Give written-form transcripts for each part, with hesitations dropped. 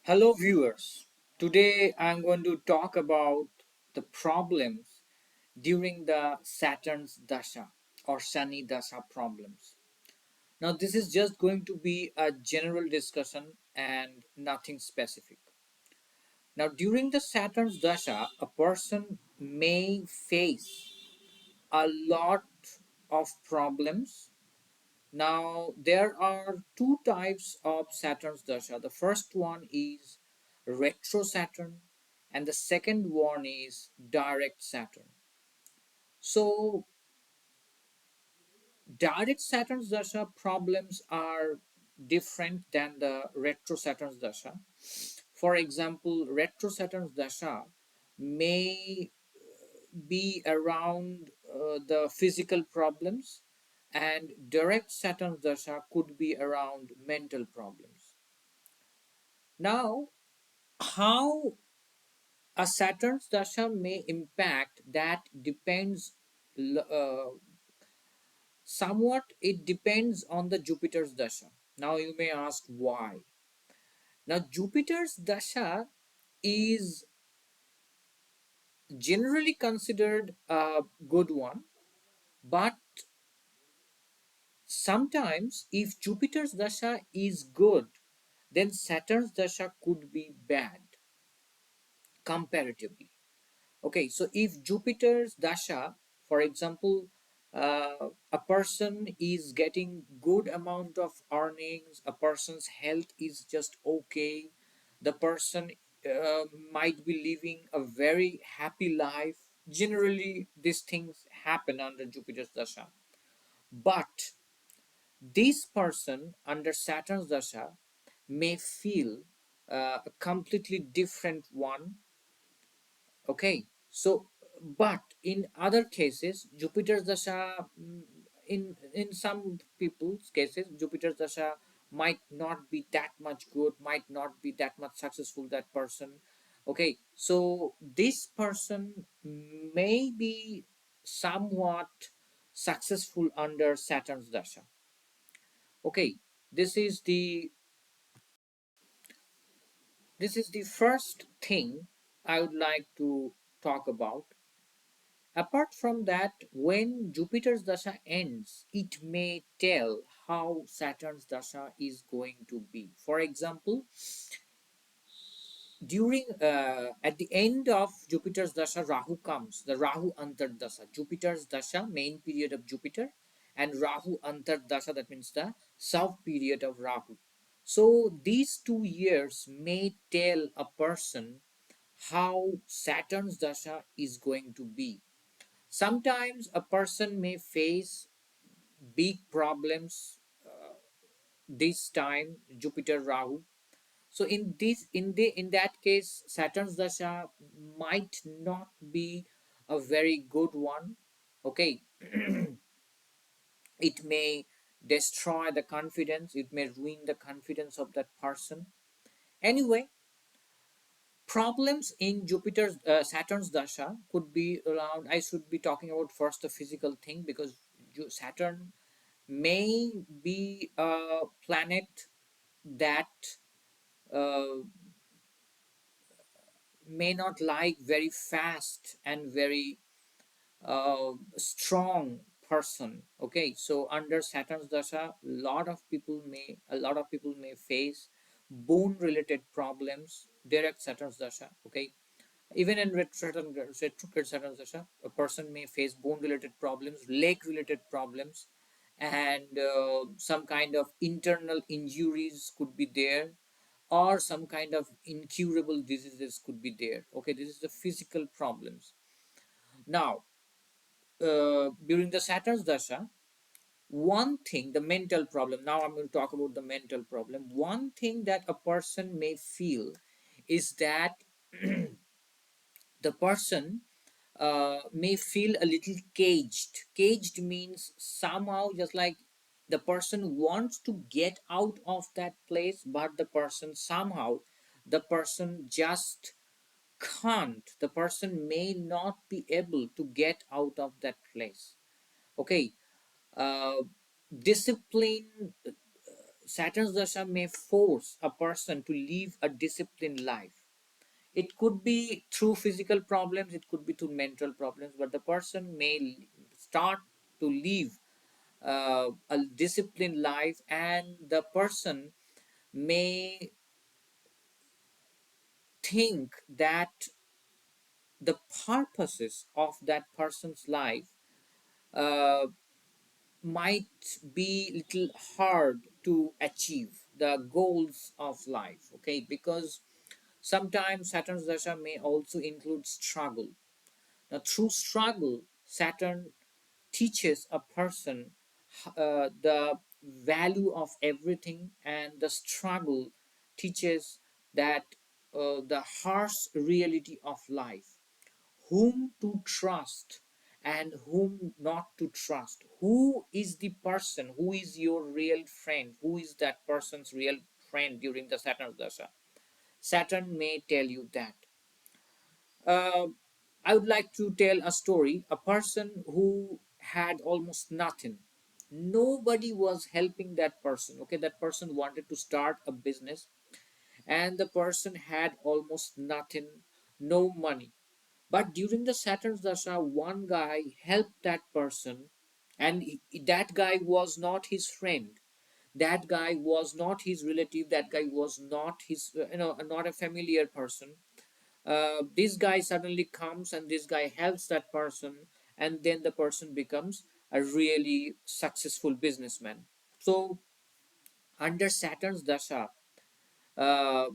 Hello, viewers. Today I'm going to talk about the problems during the Saturn's Dasha or shani Dasha problems. Now, this is just going to be a general discussion and nothing specific. Now, during the Saturn's Dasha, a person may face a lot of problems. Now, there are two types of Saturn's Dasha. The first one is retro Saturn, and the second one is direct Saturn. So, direct Saturn's Dasha problems are different than the retro Saturn's Dasha. For example, retro Saturn's Dasha may be around the physical problems, and direct Saturn's Dasha could be around mental problems. Now, how a Saturn's Dasha may impact that depends somewhat, it depends on the Jupiter's Dasha. Now, you may ask why. Now, Jupiter's Dasha is generally considered a good one, but sometimes if Jupiter's Dasha is good, then Saturn's Dasha could be bad comparatively. Okay, so if Jupiter's Dasha, for example, a person is getting good amount of earnings, a person's health is just okay, the person might be living a very happy life. Generally, these things happen under Jupiter's Dasha. But this person under Saturn's Dasha may feel a completely different one. Okay, so but in other cases, Jupiter's Dasha, in some people's cases, Jupiter's Dasha might not be that much good, might not be that much successful, that person. Okay, so this person may be somewhat successful under Saturn's Dasha. Okay, this is the this is the first thing I would like to talk about. Apart from that, when Jupiter's Dasha ends, it may tell how Saturn's Dasha is going to be. For example, during at the end of Jupiter's Dasha, Rahu comes, the Rahu Antar Dasha. Jupiter's Dasha, main period of Jupiter, and Rahu Antar Dasha, that means the sub period of Rahu. So these 2 years may tell a person how Saturn's Dasha is going to be. Sometimes a person may face big problems this time, Jupiter Rahu. So in that case, Saturn's Dasha might not be a very good one. Okay, it may destroy the confidence, it may ruin the confidence of that person. Anyway, problems in Jupiter's Saturn's Dasha could be around. I should be talking about first the physical thing, because Saturn may be a planet that uh, may not like very fast and very strong person. Okay, so under Saturn's Dasha, a lot of people may face bone related problems direct Saturn's Dasha. Okay, even in retrograde Saturn's Dasha, a person may face bone related problems, leg related problems, and some kind of internal injuries could be there, or some kind of incurable diseases could be there. Okay, this is the physical problems. Now, during the Saturn's Dasha, one thing, the mental problem, now I'm going to talk about the mental problem. One thing that a person may feel is that the person may feel a little caged. Caged means somehow just like the person wants to get out of that place, but the person just can't. The person may not be able to get out of that place. Okay, uh, discipline Saturn's dasha may force a person to live a disciplined life. It could be through physical problems, it could be through mental problems, but the person may start to live a disciplined life, and the person may think that the purposes of that person's life uh, might be little hard to achieve the goals of life, okay, because sometimes Saturn's dasha may also include struggle. Now through struggle, Saturn teaches a person the value of everything, and the struggle teaches that the harsh reality of life, whom to trust and whom not to trust, who is the person, who is your real friend, who is that person's real friend during the Saturn dasha. Saturn may tell you that. uh, I would like to tell a story. A person who had almost nothing. Nobody was helping that person. Okay, that person wanted to start a business, and the person had almost nothing, no money. But during the Saturn's Dasha, one guy helped that person, and that guy was not his friend. That guy was not his relative. That guy was not his, not a familiar person. This guy suddenly comes and this guy helps that person, and then the person becomes a really successful businessman. So under Saturn's dasha, uh,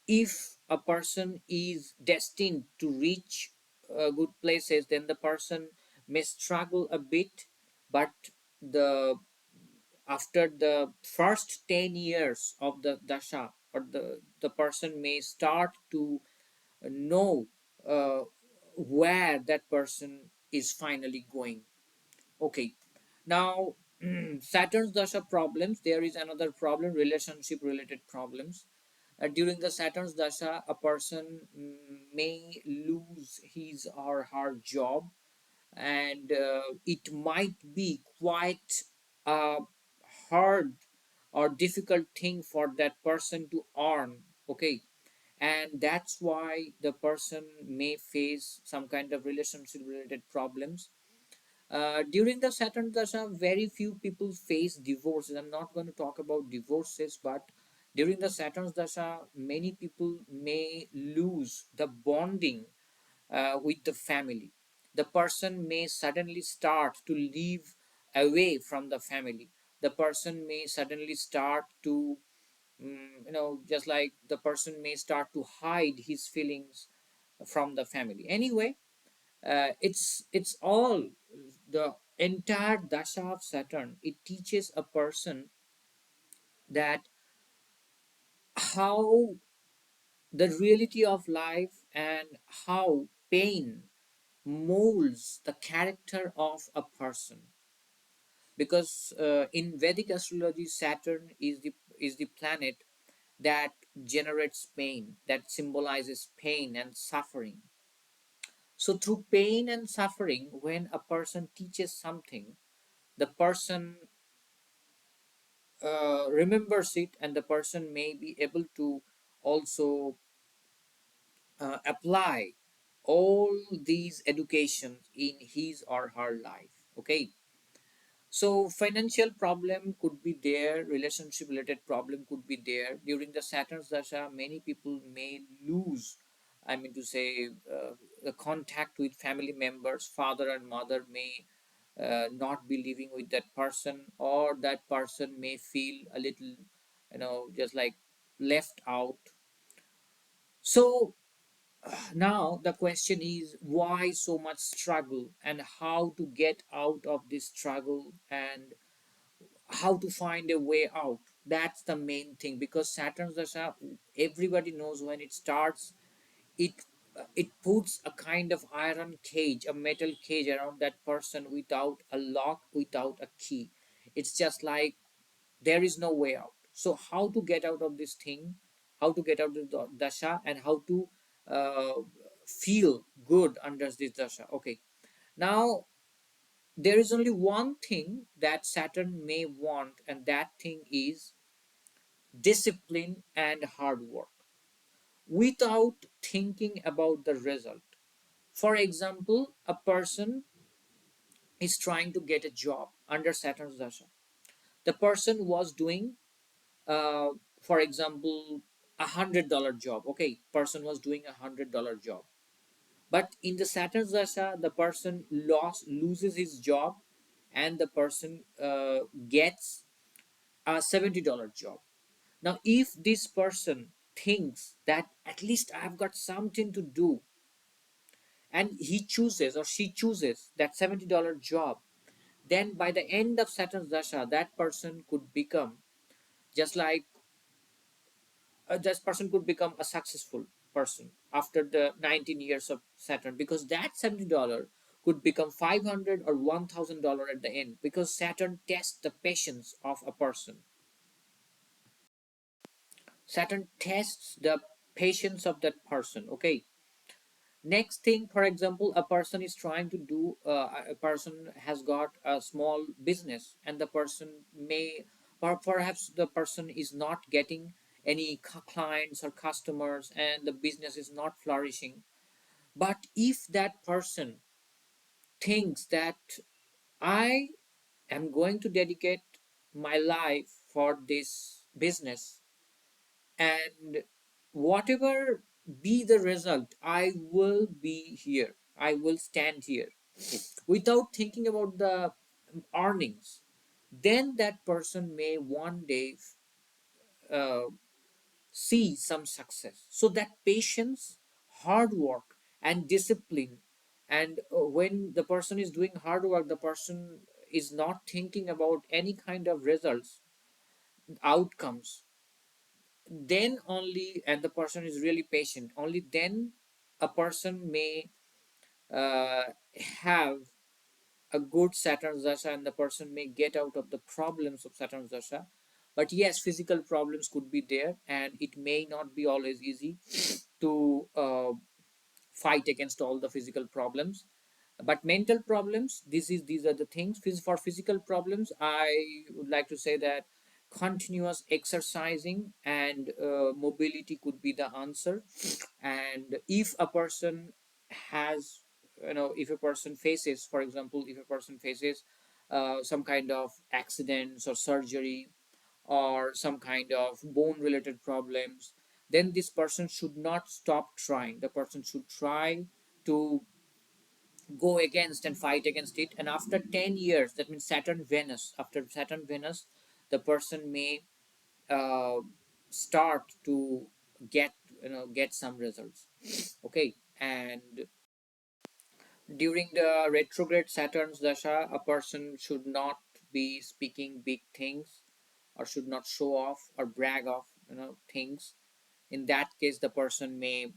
if a person is destined to reach good places, then the person may struggle a bit, but the after the first 10 years of the dasha, or the person may start to know uh, where that person is finally going. Okay, now Saturn's dasha problems. There is another problem: relationship related problems. During the Saturn's dasha, a person may lose his or her job, and it might be quite a hard or difficult thing for that person to earn. Okay, and that's why the person may face some kind of relationship related problems. During the Saturn dasha, very few people face divorces. I'm not going to talk about divorces, but during the Saturn's dasha, many people may lose the bonding with the family. The person may suddenly start to live away from the family. The person may suddenly start to, just like the person may start to hide his feelings from the family. Anyway, it's all the entire dasha of Saturn. It teaches a person that how the reality of life, and how pain molds the character of a person. Because in Vedic astrology, Saturn is the planet that generates pain, that symbolizes pain and suffering. So through pain and suffering, when a person teaches something, the person remembers it, and the person may be able to also apply all these educations in his or her life. Okay, so financial problem could be there, relationship related problem could be there. During the Saturn's dasha, many people may lose, I mean to say, the contact with family members. Father and mother may not be living with that person, or that person may feel a little, just like left out. So now the question is, why so much struggle, and how to get out of this struggle, and how to find a way out. That's the main thing, because Saturn's dasha, everybody knows, when it starts, it it puts a kind of iron cage, a metal cage around that person, without a lock, without a key. It's just like there is no way out. So how to get out of this thing, how to get out of the dasha, and how to uh, feel good under this dasha. Okay, now there is only one thing that Saturn may want, and that thing is discipline and hard work without thinking about the result. For example, a person is trying to get a job under Saturn's Dasha. The person was doing, uh, for example, $100 job. Okay, person was doing $100 job. But in the Saturn's Dasha, the person loses his job, and the person gets a $70 job. Now, if this person thinks that at least I've got something to do, and he chooses or she chooses that $70 job, then by the end of Saturn's Dasha, that person could become just like this person could become a successful person after the 19 years of Saturn, because that $70 could become 500 or $1,000 at the end, because Saturn tests the patience of a person. Saturn tests the patience of that person. Okay. Next thing, for example, a person is trying to do, a person has got a small business, and the person may, or perhaps the person is not getting any clients or customers, and the business is not flourishing. But if that person thinks that I am going to dedicate my life for this business, and whatever be the result, I will be here, I will stand here, without thinking about the earnings, then that person may one day uh, see some success. So that patience, hard work, and discipline, and when the person is doing hard work, the person is not thinking about any kind of results, outcomes, then only, and the person is really patient, only then a person may uh, have a good Saturn Dasha, and the person may get out of the problems of Saturn Dasha. But yes, physical problems could be there, and it may not be always easy to fight against all the physical problems. But mental problems, these are the things. For physical problems, I would like to say that continuous exercising and mobility could be the answer. And if a person has, if a person faces, for example, if a person faces some kind of accidents or surgery, or some kind of bone related problems, then this person should not stop trying. The person should try to go against and fight against it. And after 10 years, that means Saturn Venus, after Saturn Venus, the person may uh, start to get, get some results. Okay. And during the retrograde Saturn's Dasha, a person should not be speaking big things, or should not show off or brag of, things. In that case, the person may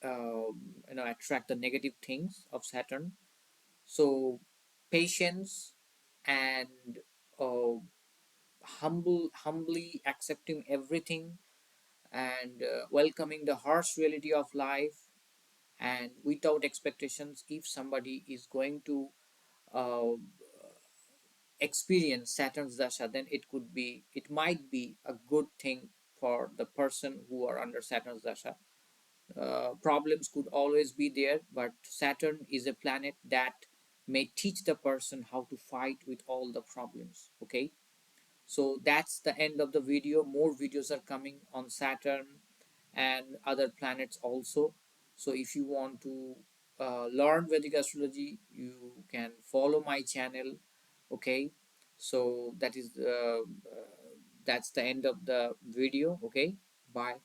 attract the negative things of Saturn. So patience and uh, humbly accepting everything, and welcoming the harsh reality of life, and without expectations. If somebody is going to uh, experience Saturn's Dasha, then it might be a good thing for the person who are under Saturn's Dasha. Problems could always be there, but Saturn is a planet that may teach the person how to fight with all the problems. Okay, so that's the end of the video. More videos are coming on Saturn and other planets also. So if you want to learn Vedic astrology, you can follow my channel. Okay, so that's the end of the video. Okay, bye.